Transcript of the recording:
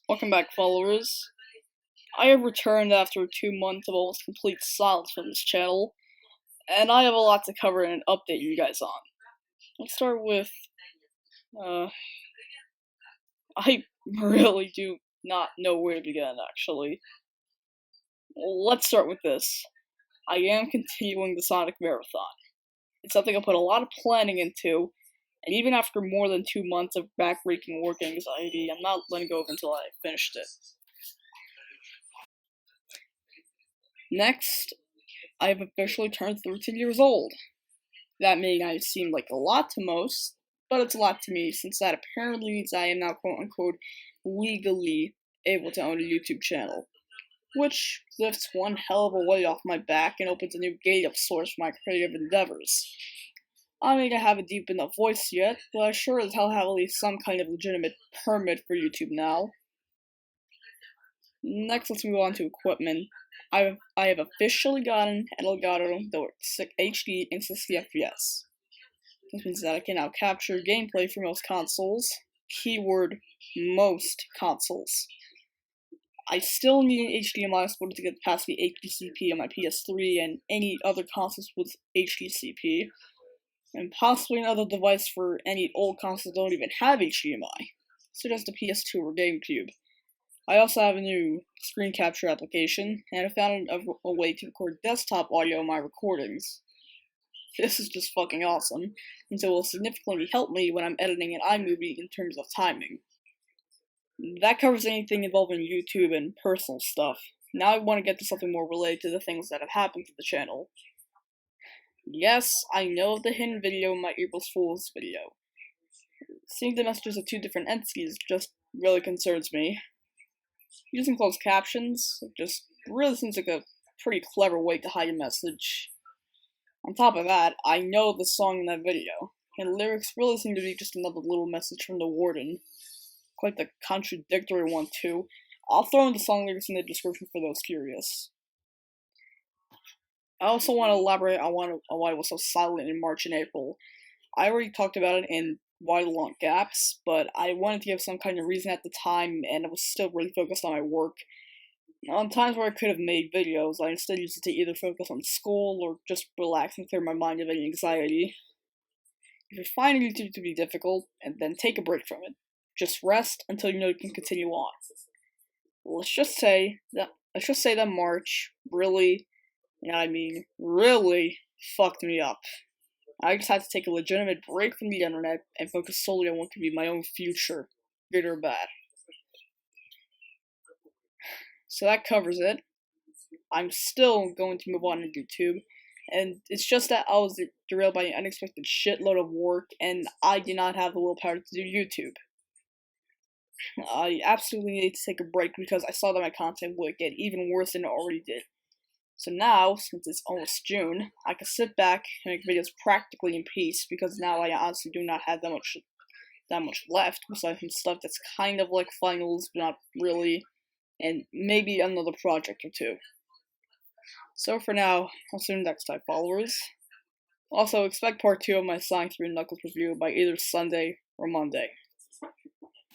Welcome back, followers. I have returned after 2 months of almost complete silence from this channel, and I have a lot to cover and update you guys on. Let's start with, I really do not know where to begin, actually. Let's start with this. I am continuing the Sonic Marathon. It's something I put a lot of planning into, and even after more than 2 months of backbreaking work anxiety, I'm not letting go of until I finished it. Next, I have officially turned 13 years old. That may not seem like a lot to most, but it's a lot to me since that apparently means I am now quote-unquote legally able to own a YouTube channel, which lifts one hell of a weight off my back and opens a new gate of sorts for my creative endeavors. I may not have a deep enough voice yet, but I sure as hell have at least some kind of legitimate permit for YouTube now. Next, let's move on to equipment. I have officially gotten an Elgato that works HD and 60 FPS. This means that I can now capture gameplay for most consoles. Keyword, most consoles. I still need an HDMI supporter to get past the HDCP on my PS3 and any other consoles with HDCP, and possibly another device for any old consoles that don't even have HDMI, such as the PS2 or GameCube. I also have a new screen capture application, and I found a way to record desktop audio in my recordings. This is just fucking awesome, and so it will significantly help me when I'm editing an iMovie in terms of timing. That covers anything involving YouTube and personal stuff. Now I want to get to something more related to the things that have happened to the channel. Yes, I know of the hidden video in my April Fool's video. Seeing the messages of two different entities just really concerns me. Using closed captions just really seems like a pretty clever way to hide a message. On top of that, I know the song in that video, and the lyrics really seem to be just another little message from the warden. Quite the contradictory one, too. I'll throw in the song lyrics in the description for those curious. I also want to elaborate on why I was so silent in March and April. I already talked about it in Why the Long Gaps, but I wanted to give some kind of reason at the time, and I was still really focused on my work. On times where I could have made videos, I instead used it to either focus on school or just relax and clear my mind of any anxiety. If you're finding YouTube to be difficult, and then take a break from it. Just rest until you know you can continue on. Let's just say that March really, and I mean really, fucked me up. I just had to take a legitimate break from the internet and focus solely on what could be my own future, good or bad. So that covers it. I'm still going to move on to YouTube, and it's just that I was derailed by an unexpected shitload of work, and I did not have the willpower to do YouTube. I absolutely need to take a break because I saw that my content would get even worse than it already did. So now, since it's almost June, I can sit back and make videos practically in peace because now I honestly do not have that much left, besides some stuff that's kind of like finals, but not really, and maybe another project or two. So for now, I'll see you next time, followers. Also, expect part 2 of my Sonic 3 Knuckles review by either Sunday or Monday.